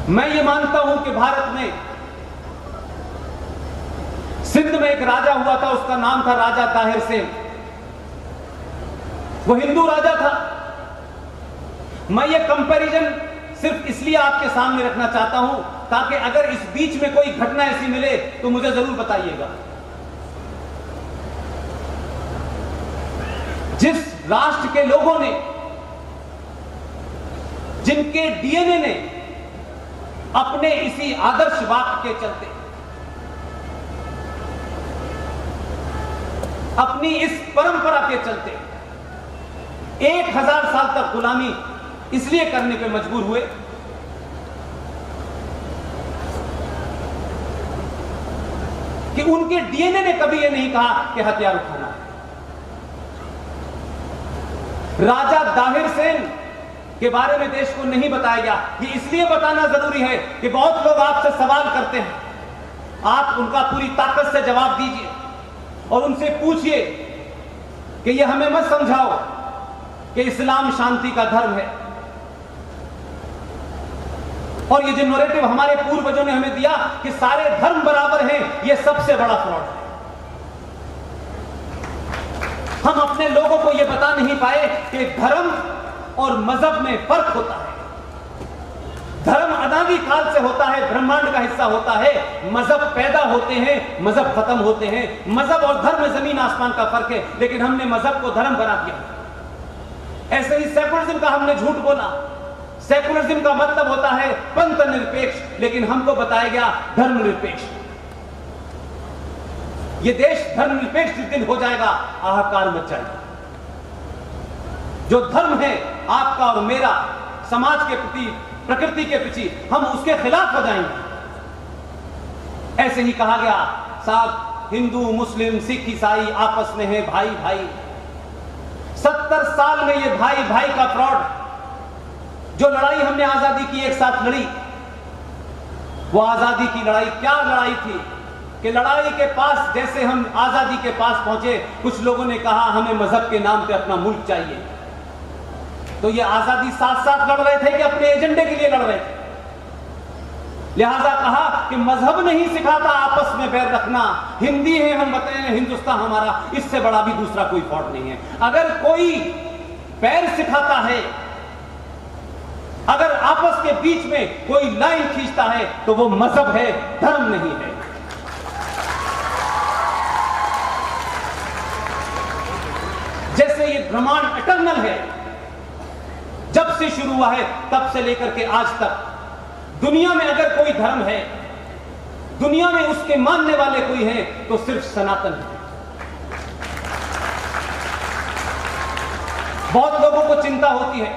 मैं ये मानता हूं कि भारत में सिंध में एक राजा हुआ था, उसका नाम था राजा ताहिर सेन। वो हिंदू राजा था। मैं ये कंपैरिजन सिर्फ इसलिए आपके सामने रखना चाहता हूं ताकि अगर इस बीच में कोई घटना ऐसी मिले तो मुझे जरूर बताइएगा। जिस राष्ट्र के लोगों ने, जिनके डीएनए ने अपने इसी आदर्श वाक्य के चलते, अपनी इस परंपरा के चलते 1000 साल तक गुलामी इसलिए करने पे मजबूर हुए कि उनके डीएनए ने कभी यह नहीं कहा कि हथियार उठाना है। राजा ताहिर सेन के बारे में देश को नहीं बताया गया। ये इसलिए बताना जरूरी है कि बहुत लोग आपसे सवाल करते हैं, आप उनका पूरी ताकत से जवाब दीजिए और उनसे पूछिए कि ये हमें मत समझाओ कि इस्लाम शांति का धर्म है और ये जो नैरेटिव हमारे पूर्वजों ने हमें दिया कि सारे धर्म बराबर हैं, ये सबसे बड़ा फ्रॉड है। हम अपने लोगों को यह बता नहीं पाए कि धर्म और मजहब में फर्क होता है। धर्म अनादि काल से होता है, ब्रह्मांड का हिस्सा होता है। मजहब पैदा होते हैं, मजहब खत्म होते हैं। मजहब और धर्म में जमीन आसमान का फर्क है, लेकिन हमने मजहब को धर्म बना दिया। ऐसे ही सेकुलरिज्म का हमने झूठ बोला। सेकुलरिज्म का मतलब होता है पंथ निरपेक्ष, लेकिन हमको बताया गया धर्म निरपेक्ष। यह देश धर्म निरपेक्ष जिस दिन हो जाएगा, हाहाकार मच जाएगा। जो धर्म है आपका और मेरा, समाज के प्रति, प्रकृति के प्रति, हम उसके खिलाफ हो जाएंगे। ऐसे ही कहा गया साहब, हिंदू मुस्लिम सिख ईसाई आपस में है भाई भाई। 70 साल में ये भाई भाई का फ्रॉड, जो लड़ाई हमने आजादी की एक साथ लड़ी, वो आजादी की लड़ाई क्या लड़ाई थी कि लड़ाई के पास, जैसे हम आजादी के पास पहुंचे, कुछ लोगों ने कहा हमें मजहब के नाम पे अपना मुल्क चाहिए। तो ये आजादी साथ साथ लड़ रहे थे कि अपने एजेंडे के लिए लड़ रहे थे। लिहाजा कहा कि मजहब नहीं सिखाता आपस में बैर रखना, हिंदी है हम बताएं, हिंदुस्तान हमारा, इससे बड़ा भी दूसरा कोई फॉल्ट नहीं है। अगर कोई बैर सिखाता है, अगर आपस के बीच में कोई लाइन खींचता है, तो वो मजहब है, धर्म नहीं है। जैसे ये ब्रह्मांड इटर्नल है, जब से शुरू हुआ है तब से लेकर के आज तक, दुनिया में अगर कोई धर्म है, दुनिया में उसके मानने वाले कोई हैं, तो सिर्फ सनातन है। बहुत लोगों को चिंता होती है,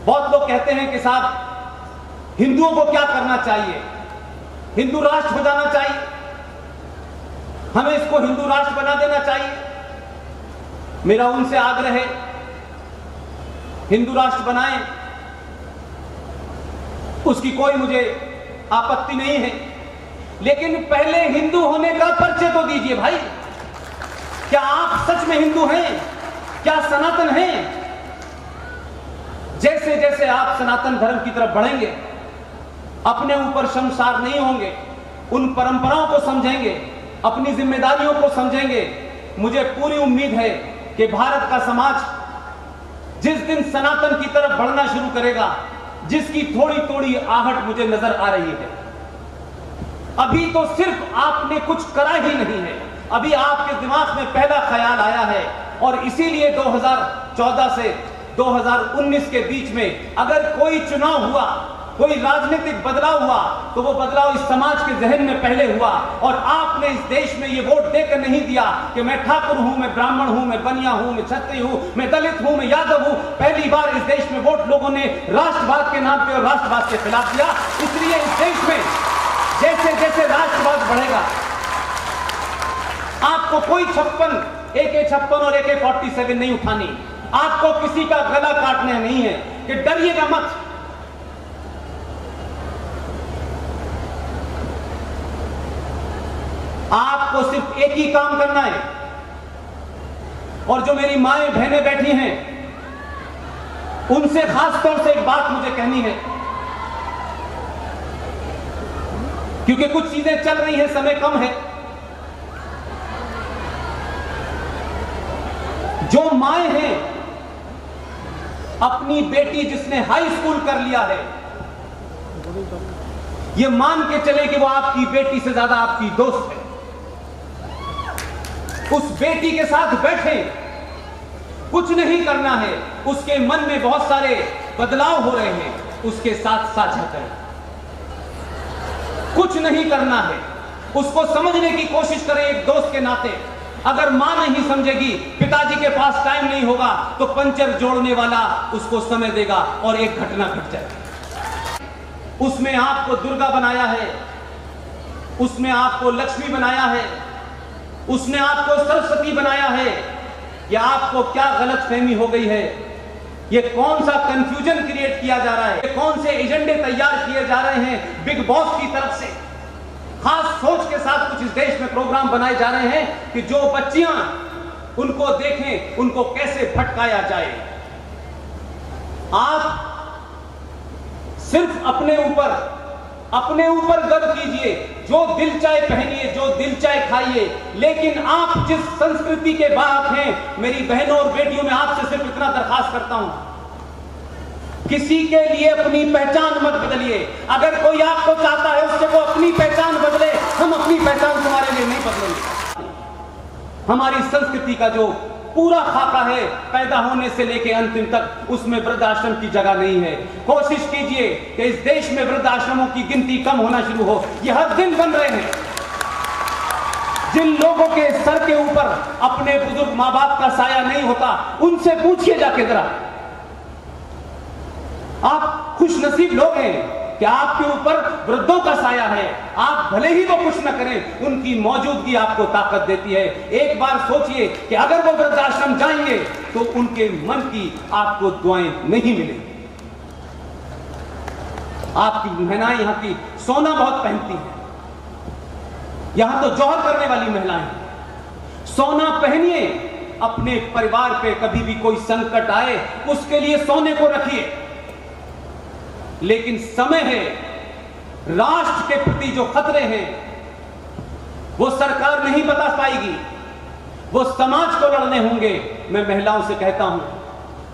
बहुत लोग कहते हैं कि साहब हिंदुओं को क्या करना चाहिए, हिंदू राष्ट्र हो जाना चाहिए, हमें इसको हिंदू राष्ट्र बना देना चाहिए। मेरा उनसे आग्रह है, हिंदू राष्ट्र बनाएं, उसकी कोई मुझे आपत्ति नहीं है, लेकिन पहले हिंदू होने का परिचय तो दीजिए भाई। क्या आप सच में हिंदू हैं? क्या सनातन हैं? जैसे जैसे आप सनातन धर्म की तरफ बढ़ेंगे, अपने ऊपर शर्मसार नहीं होंगे, उन परंपराओं को समझेंगे, अपनी जिम्मेदारियों को समझेंगे, मुझे पूरी उम्मीद है कि भारत का समाज जिस दिन सनातन की तरफ बढ़ना शुरू करेगा, जिसकी थोड़ी थोड़ी आहट मुझे नजर आ रही है, अभी तो सिर्फ आपने कुछ करा ही नहीं है, अभी आपके दिमाग में पहला ख्याल आया है। और इसीलिए 2014 से 2019 के बीच में अगर कोई चुनाव हुआ, कोई राजनीतिक बदलाव हुआ, तो वो बदलाव इस समाज के जहन में पहले हुआ। और आपने इस देश में ये वोट देकर नहीं दिया कि मैं ठाकुर हूं, मैं ब्राह्मण हूं, मैं बनिया हूं, मैं क्षत्रिय हूं, मैं दलित हूं, मैं यादव हूं। पहली बार इस देश में वोट लोगों ने राष्ट्रवाद के नाम पे और राष्ट्रवाद के खिलाफ दिया। इसलिए इस देश में जैसे जैसे राष्ट्रवाद बढ़ेगा, आपको कोई AK-56 और AK-47 नहीं उठानी, आपको किसी का गला काटना नहीं है कि डरिएगा मत। आपको सिर्फ एक ही काम करना है। और जो मेरी माएं बहनें बैठी हैं, उनसे खास तौर से एक बात मुझे कहनी है क्योंकि कुछ चीजें चल रही हैं, समय कम है। जो माएं हैं, अपनी बेटी जिसने हाई स्कूल कर लिया है, ये मान के चले कि वो आपकी बेटी से ज्यादा आपकी दोस्त है, उस बेटी के साथ बैठे, कुछ नहीं करना है, उसके मन में बहुत सारे बदलाव हो रहे हैं, उसके साथ साझा करें। कुछ नहीं करना है, उसको समझने की कोशिश करें एक दोस्त के नाते। अगर मां नहीं समझेगी, पिताजी के पास टाइम नहीं होगा, तो पंचर जोड़ने वाला उसको समय देगा और एक घटना घट जाएगी। उसमें आपको दुर्गा बनाया है, उसमें आपको लक्ष्मी बनाया है, उसने आपको सरस्वती बनाया है। या आपको क्या गलतफहमी हो गई है? ये कौन सा कंफ्यूजन क्रिएट किया जा रहा है? ये कौन से एजेंडे तैयार किए जा रहे हैं बिग बॉस की तरफ से? खास सोच के साथ कुछ इस देश में प्रोग्राम बनाए जा रहे हैं कि जो बच्चियां उनको देखें, उनको कैसे भटकाया जाए। आप सिर्फ अपने ऊपर गर्व कीजिए, जो दिल चाहे पहनिए, जो दिल चाहे खाइए, लेकिन आप जिस संस्कृति के बाहक हैं, मेरी बहनों और बेटियों, में आपसे सिर्फ इतना दरखास्त करता हूं, किसी के लिए अपनी पहचान मत बदलिए। अगर कोई आपको चाहता है उससे वो अपनी पहचान बदले, हम अपनी पहचान तुम्हारे लिए नहीं बदलेंगे। हमारी संस्कृति का जो पूरा खाका है, पैदा होने से लेकर अंतिम तक, उसमें वृद्धाश्रम की जगह नहीं है। कोशिश कीजिए कि इस देश में वृद्धाश्रमों की गिनती कम होना शुरू हो। यह हर दिन बन रहे हैं। जिन लोगों के सर के ऊपर अपने बुजुर्ग मां बाप का साया नहीं होता, उनसे पूछिए जाके जरा। आप खुशनसीब लोग हैं कि आपके ऊपर वृद्धों का साया है। आप भले ही वो कुछ न करें, उनकी मौजूदगी आपको ताकत देती है। एक बार सोचिए कि अगर वो वृद्धाश्रम जाएंगे तो उनके मन की आपको दुआएं नहीं मिलेंगी। आपकी महिलाएं यहां की सोना बहुत पहनती हैं, यहां तो जौहर करने वाली महिलाएं। सोना पहनिए, अपने परिवार पे कभी भी कोई संकट आए उसके लिए सोने को रखिए। लेकिन समय है, राष्ट्र के प्रति जो खतरे हैं वो सरकार नहीं बता पाएगी, वो समाज को लड़ने होंगे। मैं महिलाओं से कहता हूं,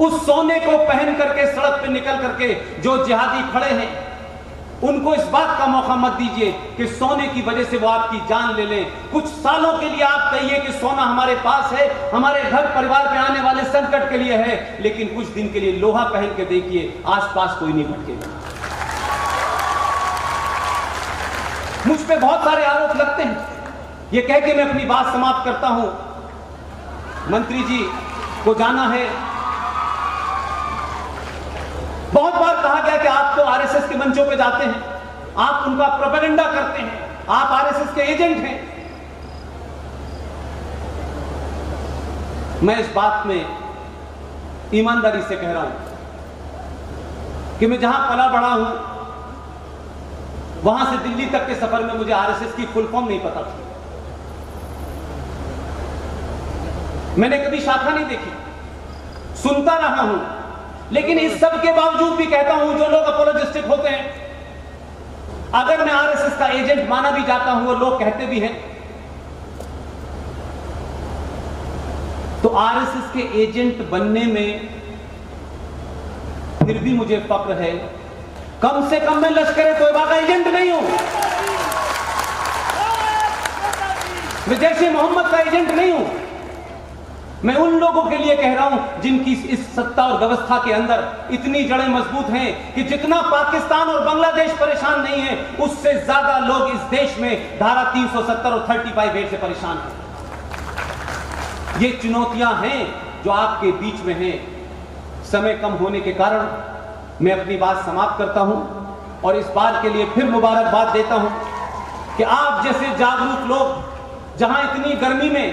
उस सोने को पहन करके सड़क पे निकल करके जो जिहादी खड़े हैं, उनको इस बात का मौका मत दीजिए कि सोने की वजह से वो आपकी जान ले लें। कुछ सालों के लिए आप कहिए कि सोना हमारे पास है, हमारे घर परिवार पे आने वाले संकट के लिए है, लेकिन कुछ दिन के लिए लोहा पहन के देखिए, आसपास कोई नहीं भटकेगा। मुझ पे बहुत सारे आरोप लगते हैं। ये कह के मैं अपनी बात समाप्त करता हूं। मंत्री जी को जाना है। बहुत बार कहा गया कि आप तो आरएसएस के मंचों पे जाते हैं, आप उनका प्रोपेगेंडा करते हैं, आप आरएसएस के एजेंट हैं। मैं इस बात में ईमानदारी से कह रहा हूं कि मैं जहां पला बड़ा हूं, वहां से दिल्ली तक के सफर में मुझे आरएसएस की फुल फॉर्म नहीं पता थी। मैंने कभी शाखा नहीं देखी, सुनता रहा हूं, लेकिन इस सब के बावजूद भी कहता हूं, जो लोग अपोलोजिस्टिक होते हैं, अगर मैं आरएसएस का एजेंट माना भी जाता हूं और लोग कहते भी हैं, तो आरएसएस के एजेंट बनने में फिर भी मुझे फक्र है। कम से कम मैं लश्कर-ए-तोयबा का एजेंट नहीं हूं, मैं जैश-ए-मोहम्मद का एजेंट नहीं हूं। मैं उन लोगों के लिए कह रहा हूं जिनकी इस सत्ता और व्यवस्था के अंदर इतनी जड़ें मजबूत हैं कि जितना पाकिस्तान और बांग्लादेश परेशान नहीं है, उससे ज्यादा लोग इस देश में धारा 370 और 35A से परेशान हैं। ये चुनौतियां हैं जो आपके बीच में हैं। समय कम होने के कारण मैं अपनी बात समाप्त करता हूं और इस बात के लिए फिर मुबारकबाद देता हूं कि आप जैसे जागरूक लोग जहां इतनी गर्मी में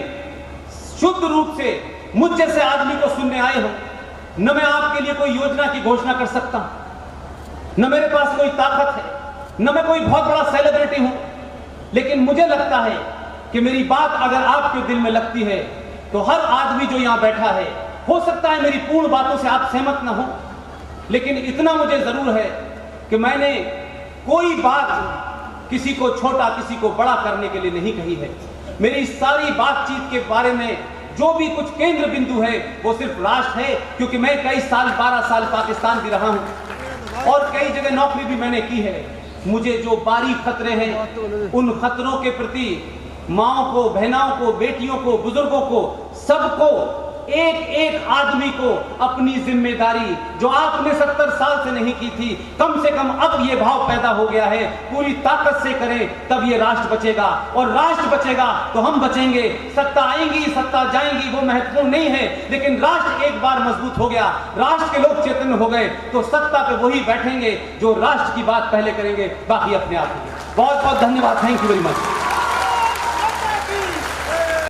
शुद्ध रूप से मुझ जैसे आदमी को सुनने आए हो। न मैं आपके लिए कोई योजना की घोषणा कर सकता, न मेरे पास कोई ताकत है, न मैं कोई बहुत बड़ा सेलिब्रिटी हूं, लेकिन मुझे लगता है कि मेरी बात अगर आपके दिल में लगती है तो हर आदमी जो यहां बैठा है, हो सकता है मेरी पूर्ण बातों से आप सहमत न हो, लेकिन इतना मुझे जरूर है कि मैंने कोई बात किसी को छोटा किसी को बड़ा करने के लिए नहीं कही है। मेरी सारी बातचीत के बारे में जो भी कुछ केंद्र बिंदु है वो सिर्फ राष्ट्र है, क्योंकि मैं कई साल 12 साल पाकिस्तान भी रहा हूं और कई जगह नौकरी भी मैंने की है। मुझे जो बारीक खतरे हैं उन खतरों के प्रति माओ को, बहनाओं को, बेटियों को, बुजुर्गों को, सबको, एक एक आदमी को अपनी जिम्मेदारी जो आपने 70 साल से नहीं की थी, कम से कम अब ये भाव पैदा हो गया है, पूरी ताकत से करें, तब ये राष्ट्र बचेगा। और राष्ट्र बचेगा तो हम बचेंगे। सत्ता आएंगी, सत्ता जाएंगी, वो महत्वपूर्ण नहीं है, लेकिन राष्ट्र एक बार मजबूत हो गया, राष्ट्र के लोग चेतन हो गए, तो सत्ता पे वही बैठेंगे जो राष्ट्र की बात पहले करेंगे, बाकी अपने आप। बहुत बहुत धन्यवाद। Thank you very much.